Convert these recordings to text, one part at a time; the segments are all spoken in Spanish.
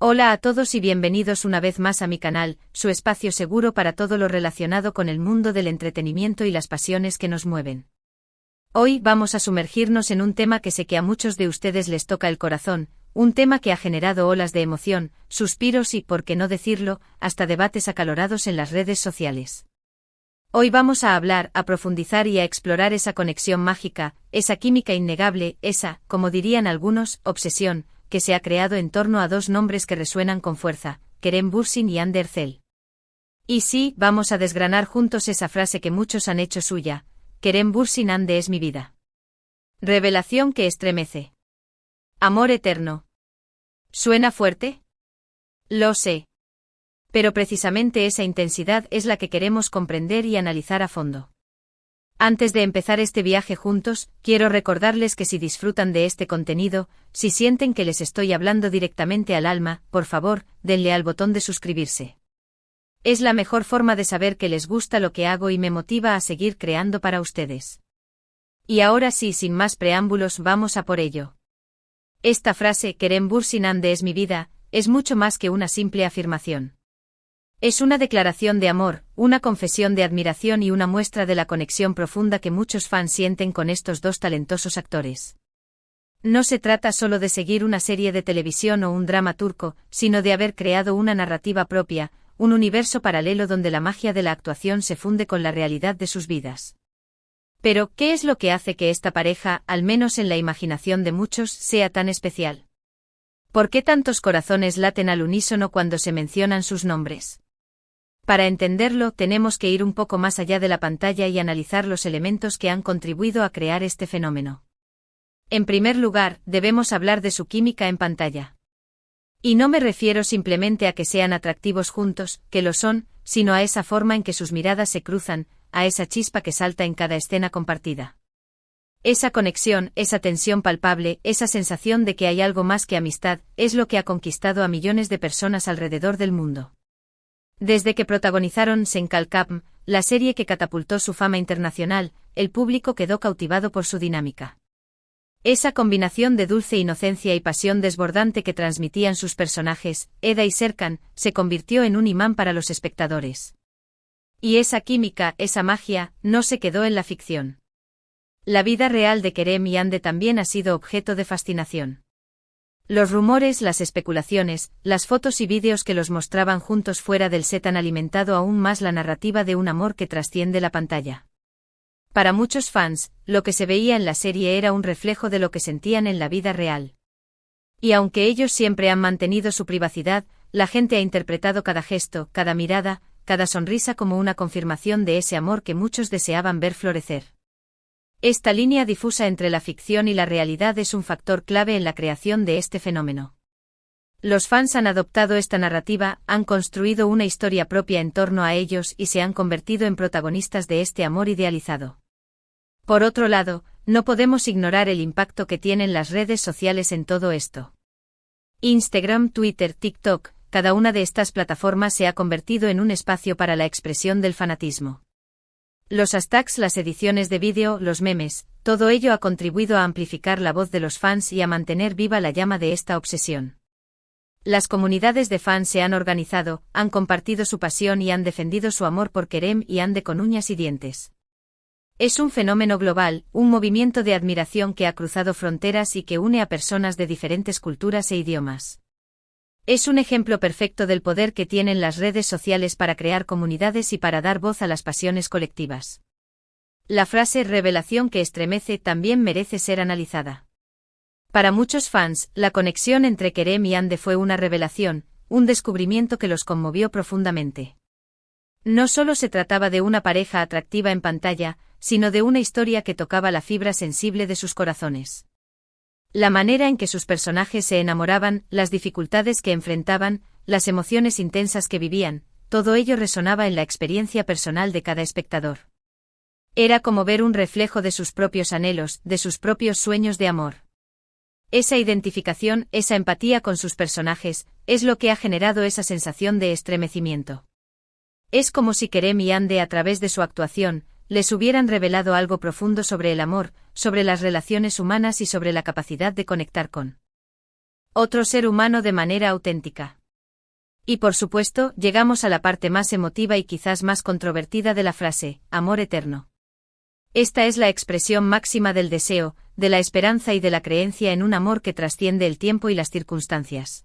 Hola a todos y bienvenidos una vez más a mi canal, su espacio seguro para todo lo relacionado con el mundo del entretenimiento y las pasiones que nos mueven. Hoy vamos a sumergirnos en un tema que sé que a muchos de ustedes les toca el corazón, un tema que ha generado olas de emoción, suspiros y, por qué no decirlo, hasta debates acalorados en las redes sociales. Hoy vamos a hablar, a profundizar y a explorar esa conexión mágica, esa química innegable, esa, como dirían algunos, obsesión, que se ha creado en torno a dos nombres que resuenan con fuerza, Kerem Bürsin y Hande Erçel. Y sí, vamos a desgranar juntos esa frase que muchos han hecho suya: Kerem Bürsin Hande es mi vida. Revelación que estremece. Amor eterno. ¿Suena fuerte? Lo sé. Pero precisamente esa intensidad es la que queremos comprender y analizar a fondo. Antes de empezar este viaje juntos, quiero recordarles que si disfrutan de este contenido, si sienten que les estoy hablando directamente al alma, por favor, denle al botón de suscribirse. Es la mejor forma de saber que les gusta lo que hago y me motiva a seguir creando para ustedes. Y ahora sí, sin más preámbulos, vamos a por ello. Esta frase, Kerem Bürsin Hande es mi vida, es mucho más que una simple afirmación. Es una declaración de amor, una confesión de admiración y una muestra de la conexión profunda que muchos fans sienten con estos dos talentosos actores. No se trata solo de seguir una serie de televisión o un drama turco, sino de haber creado una narrativa propia, un universo paralelo donde la magia de la actuación se funde con la realidad de sus vidas. Pero, ¿qué es lo que hace que esta pareja, al menos en la imaginación de muchos, sea tan especial? ¿Por qué tantos corazones laten al unísono cuando se mencionan sus nombres? Para entenderlo, tenemos que ir un poco más allá de la pantalla y analizar los elementos que han contribuido a crear este fenómeno. En primer lugar, debemos hablar de su química en pantalla. Y no me refiero simplemente a que sean atractivos juntos, que lo son, sino a esa forma en que sus miradas se cruzan, a esa chispa que salta en cada escena compartida. Esa conexión, esa tensión palpable, esa sensación de que hay algo más que amistad, es lo que ha conquistado a millones de personas alrededor del mundo. Desde que protagonizaron Sen Kalkapm, la serie que catapultó su fama internacional, el público quedó cautivado por su dinámica. Esa combinación de dulce inocencia y pasión desbordante que transmitían sus personajes, Eda y Serkan, se convirtió en un imán para los espectadores. Y esa química, esa magia, no se quedó en la ficción. La vida real de Kerem y Hande también ha sido objeto de fascinación. Los rumores, las especulaciones, las fotos y vídeos que los mostraban juntos fuera del set han alimentado aún más la narrativa de un amor que trasciende la pantalla. Para muchos fans, lo que se veía en la serie era un reflejo de lo que sentían en la vida real. Y aunque ellos siempre han mantenido su privacidad, la gente ha interpretado cada gesto, cada mirada, cada sonrisa como una confirmación de ese amor que muchos deseaban ver florecer. Esta línea difusa entre la ficción y la realidad es un factor clave en la creación de este fenómeno. Los fans han adoptado esta narrativa, han construido una historia propia en torno a ellos y se han convertido en protagonistas de este amor idealizado. Por otro lado, no podemos ignorar el impacto que tienen las redes sociales en todo esto. Instagram, Twitter, TikTok, cada una de estas plataformas se ha convertido en un espacio para la expresión del fanatismo. Los hashtags, las ediciones de vídeo, los memes, todo ello ha contribuido a amplificar la voz de los fans y a mantener viva la llama de esta obsesión. Las comunidades de fans se han organizado, han compartido su pasión y han defendido su amor por Kerem y Hande con uñas y dientes. Es un fenómeno global, un movimiento de admiración que ha cruzado fronteras y que une a personas de diferentes culturas e idiomas. Es un ejemplo perfecto del poder que tienen las redes sociales para crear comunidades y para dar voz a las pasiones colectivas. La frase revelación que estremece también merece ser analizada. Para muchos fans, la conexión entre Kerem y Hande fue una revelación, un descubrimiento que los conmovió profundamente. No solo se trataba de una pareja atractiva en pantalla, sino de una historia que tocaba la fibra sensible de sus corazones. La manera en que sus personajes se enamoraban, las dificultades que enfrentaban, las emociones intensas que vivían, todo ello resonaba en la experiencia personal de cada espectador. Era como ver un reflejo de sus propios anhelos, de sus propios sueños de amor. Esa identificación, esa empatía con sus personajes, es lo que ha generado esa sensación de estremecimiento. Es como si Kerem y Hande, a través de su actuación, les hubieran revelado algo profundo sobre el amor, sobre las relaciones humanas y sobre la capacidad de conectar con otro ser humano de manera auténtica. Y por supuesto, llegamos a la parte más emotiva y quizás más controvertida de la frase, amor eterno. Esta es la expresión máxima del deseo, de la esperanza y de la creencia en un amor que trasciende el tiempo y las circunstancias.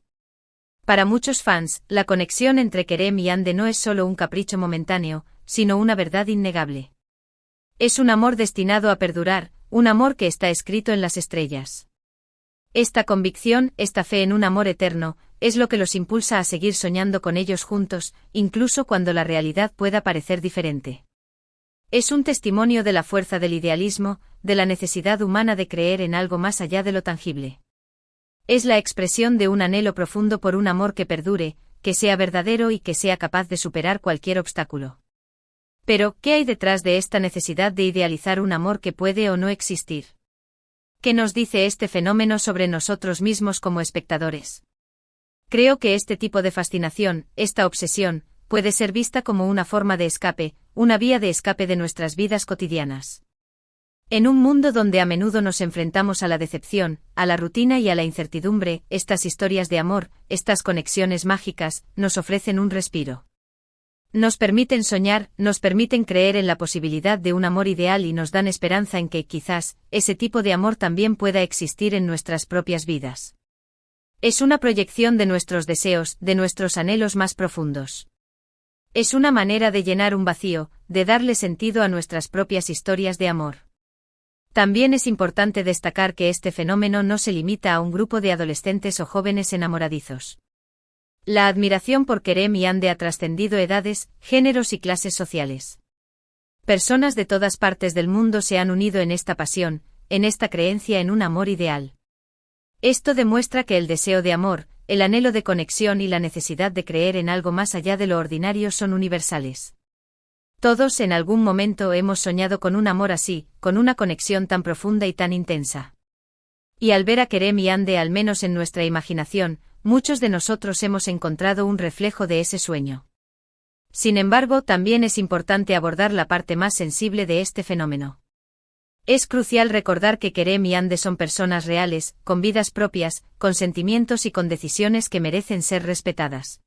Para muchos fans, la conexión entre Kerem y Ande no es solo un capricho momentáneo, sino una verdad innegable. Es un amor destinado a perdurar, un amor que está escrito en las estrellas. Esta convicción, esta fe en un amor eterno, es lo que los impulsa a seguir soñando con ellos juntos, incluso cuando la realidad pueda parecer diferente. Es un testimonio de la fuerza del idealismo, de la necesidad humana de creer en algo más allá de lo tangible. Es la expresión de un anhelo profundo por un amor que perdure, que sea verdadero y que sea capaz de superar cualquier obstáculo. Pero, ¿qué hay detrás de esta necesidad de idealizar un amor que puede o no existir? ¿Qué nos dice este fenómeno sobre nosotros mismos como espectadores? Creo que este tipo de fascinación, esta obsesión, puede ser vista como una forma de escape, una vía de escape de nuestras vidas cotidianas. En un mundo donde a menudo nos enfrentamos a la decepción, a la rutina y a la incertidumbre, estas historias de amor, estas conexiones mágicas, nos ofrecen un respiro. Nos permiten soñar, nos permiten creer en la posibilidad de un amor ideal y nos dan esperanza en que, quizás, ese tipo de amor también pueda existir en nuestras propias vidas. Es una proyección de nuestros deseos, de nuestros anhelos más profundos. Es una manera de llenar un vacío, de darle sentido a nuestras propias historias de amor. También es importante destacar que este fenómeno no se limita a un grupo de adolescentes o jóvenes enamoradizos. La admiración por Kerem y Ande ha trascendido edades, géneros y clases sociales. Personas de todas partes del mundo se han unido en esta pasión, en esta creencia en un amor ideal. Esto demuestra que el deseo de amor, el anhelo de conexión y la necesidad de creer en algo más allá de lo ordinario son universales. Todos en algún momento hemos soñado con un amor así, con una conexión tan profunda y tan intensa. Y al ver a Kerem y Ande al menos en nuestra imaginación, muchos de nosotros hemos encontrado un reflejo de ese sueño. Sin embargo, también es importante abordar la parte más sensible de este fenómeno. Es crucial recordar que Kerem y Ande son personas reales, con vidas propias, con sentimientos y con decisiones que merecen ser respetadas.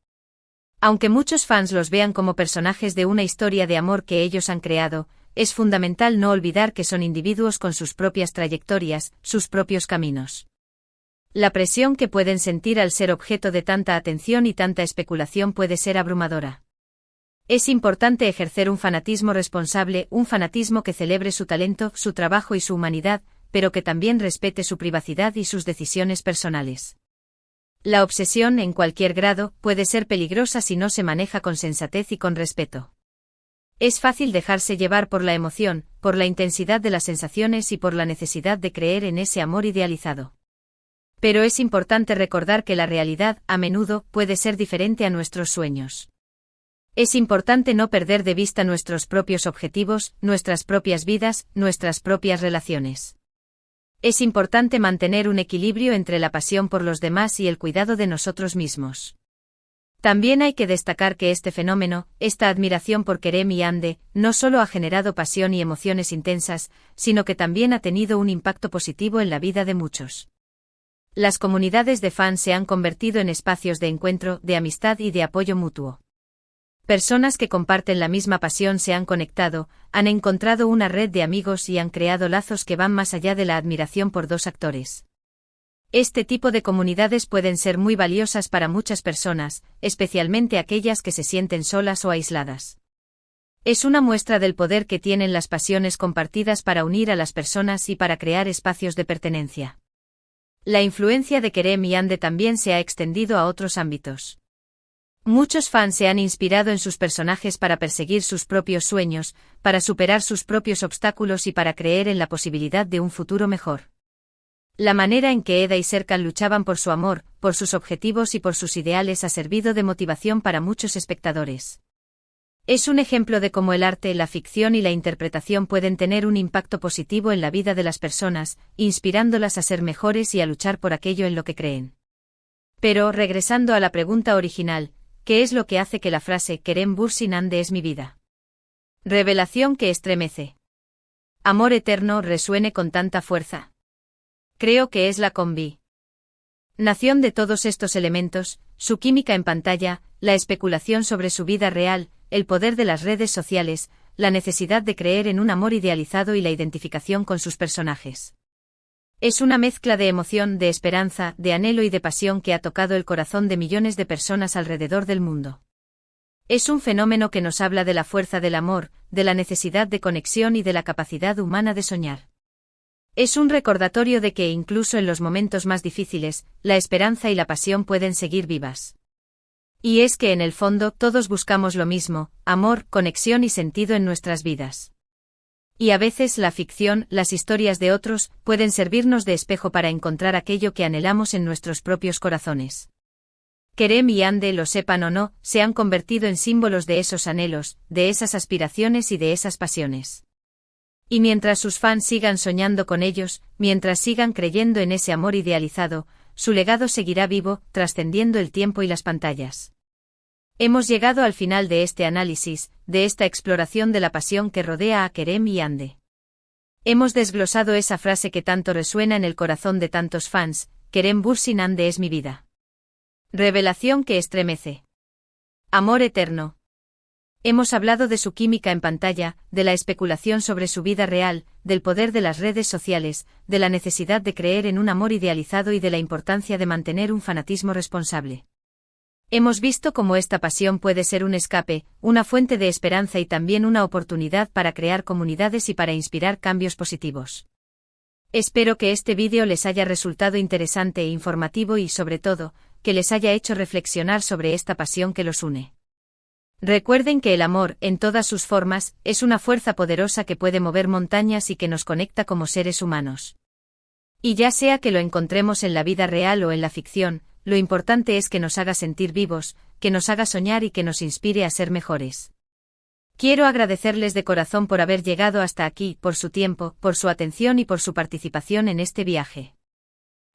Aunque muchos fans los vean como personajes de una historia de amor que ellos han creado, es fundamental no olvidar que son individuos con sus propias trayectorias, sus propios caminos. La presión que pueden sentir al ser objeto de tanta atención y tanta especulación puede ser abrumadora. Es importante ejercer un fanatismo responsable, un fanatismo que celebre su talento, su trabajo y su humanidad, pero que también respete su privacidad y sus decisiones personales. La obsesión, en cualquier grado, puede ser peligrosa si no se maneja con sensatez y con respeto. Es fácil dejarse llevar por la emoción, por la intensidad de las sensaciones y por la necesidad de creer en ese amor idealizado. Pero es importante recordar que la realidad, a menudo, puede ser diferente a nuestros sueños. Es importante no perder de vista nuestros propios objetivos, nuestras propias vidas, nuestras propias relaciones. Es importante mantener un equilibrio entre la pasión por los demás y el cuidado de nosotros mismos. También hay que destacar que este fenómeno, esta admiración por Kerem y Ande, no solo ha generado pasión y emociones intensas, sino que también ha tenido un impacto positivo en la vida de muchos. Las comunidades de fans se han convertido en espacios de encuentro, de amistad y de apoyo mutuo. Personas que comparten la misma pasión se han conectado, han encontrado una red de amigos y han creado lazos que van más allá de la admiración por dos actores. Este tipo de comunidades pueden ser muy valiosas para muchas personas, especialmente aquellas que se sienten solas o aisladas. Es una muestra del poder que tienen las pasiones compartidas para unir a las personas y para crear espacios de pertenencia. La influencia de Kerem y Ande también se ha extendido a otros ámbitos. Muchos fans se han inspirado en sus personajes para perseguir sus propios sueños, para superar sus propios obstáculos y para creer en la posibilidad de un futuro mejor. La manera en que Eda y Serkan luchaban por su amor, por sus objetivos y por sus ideales ha servido de motivación para muchos espectadores. Es un ejemplo de cómo el arte, la ficción y la interpretación pueden tener un impacto positivo en la vida de las personas, inspirándolas a ser mejores y a luchar por aquello en lo que creen. Pero, regresando a la pregunta original, ¿qué es lo que hace que la frase Kerem Bürsin Ande es mi vida? Revelación que estremece. Amor eterno resuene con tanta fuerza. Creo que es la combi. Nación de todos estos elementos, su química en pantalla, la especulación sobre su vida real, el poder de las redes sociales, la necesidad de creer en un amor idealizado y la identificación con sus personajes. Es una mezcla de emoción, de esperanza, de anhelo y de pasión que ha tocado el corazón de millones de personas alrededor del mundo. Es un fenómeno que nos habla de la fuerza del amor, de la necesidad de conexión y de la capacidad humana de soñar. Es un recordatorio de que incluso en los momentos más difíciles, la esperanza y la pasión pueden seguir vivas. Y es que en el fondo todos buscamos lo mismo, amor, conexión y sentido en nuestras vidas. Y a veces la ficción, las historias de otros, pueden servirnos de espejo para encontrar aquello que anhelamos en nuestros propios corazones. Kerem y Ande, lo sepan o no, se han convertido en símbolos de esos anhelos, de esas aspiraciones y de esas pasiones. Y mientras sus fans sigan soñando con ellos, mientras sigan creyendo en ese amor idealizado, su legado seguirá vivo, trascendiendo el tiempo y las pantallas. Hemos llegado al final de este análisis, de esta exploración de la pasión que rodea a Kerem y Ande. Hemos desglosado esa frase que tanto resuena en el corazón de tantos fans: Kerem Bürsin, Ande es mi vida. Revelación que estremece. Amor eterno. Hemos hablado de su química en pantalla, de la especulación sobre su vida real, del poder de las redes sociales, de la necesidad de creer en un amor idealizado y de la importancia de mantener un fanatismo responsable. Hemos visto cómo esta pasión puede ser un escape, una fuente de esperanza y también una oportunidad para crear comunidades y para inspirar cambios positivos. Espero que este vídeo les haya resultado interesante e informativo y, sobre todo, que les haya hecho reflexionar sobre esta pasión que los une. Recuerden que el amor, en todas sus formas, es una fuerza poderosa que puede mover montañas y que nos conecta como seres humanos. Y ya sea que lo encontremos en la vida real o en la ficción, lo importante es que nos haga sentir vivos, que nos haga soñar y que nos inspire a ser mejores. Quiero agradecerles de corazón por haber llegado hasta aquí, por su tiempo, por su atención y por su participación en este viaje.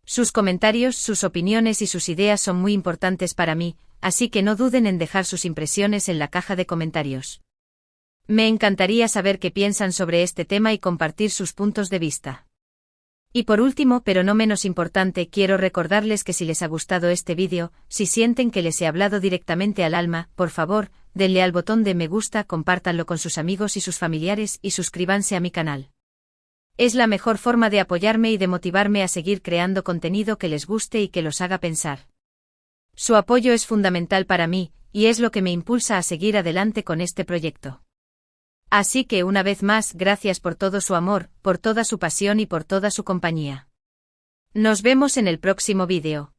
Sus comentarios, sus opiniones y sus ideas son muy importantes para mí, así que no duden en dejar sus impresiones en la caja de comentarios. Me encantaría saber qué piensan sobre este tema y compartir sus puntos de vista. Y por último, pero no menos importante, quiero recordarles que si les ha gustado este vídeo, si sienten que les he hablado directamente al alma, por favor, denle al botón de me gusta, compártanlo con sus amigos y sus familiares y suscríbanse a mi canal. Es la mejor forma de apoyarme y de motivarme a seguir creando contenido que les guste y que los haga pensar. Su apoyo es fundamental para mí, y es lo que me impulsa a seguir adelante con este proyecto. Así que una vez más, gracias por todo su amor, por toda su pasión y por toda su compañía. Nos vemos en el próximo vídeo.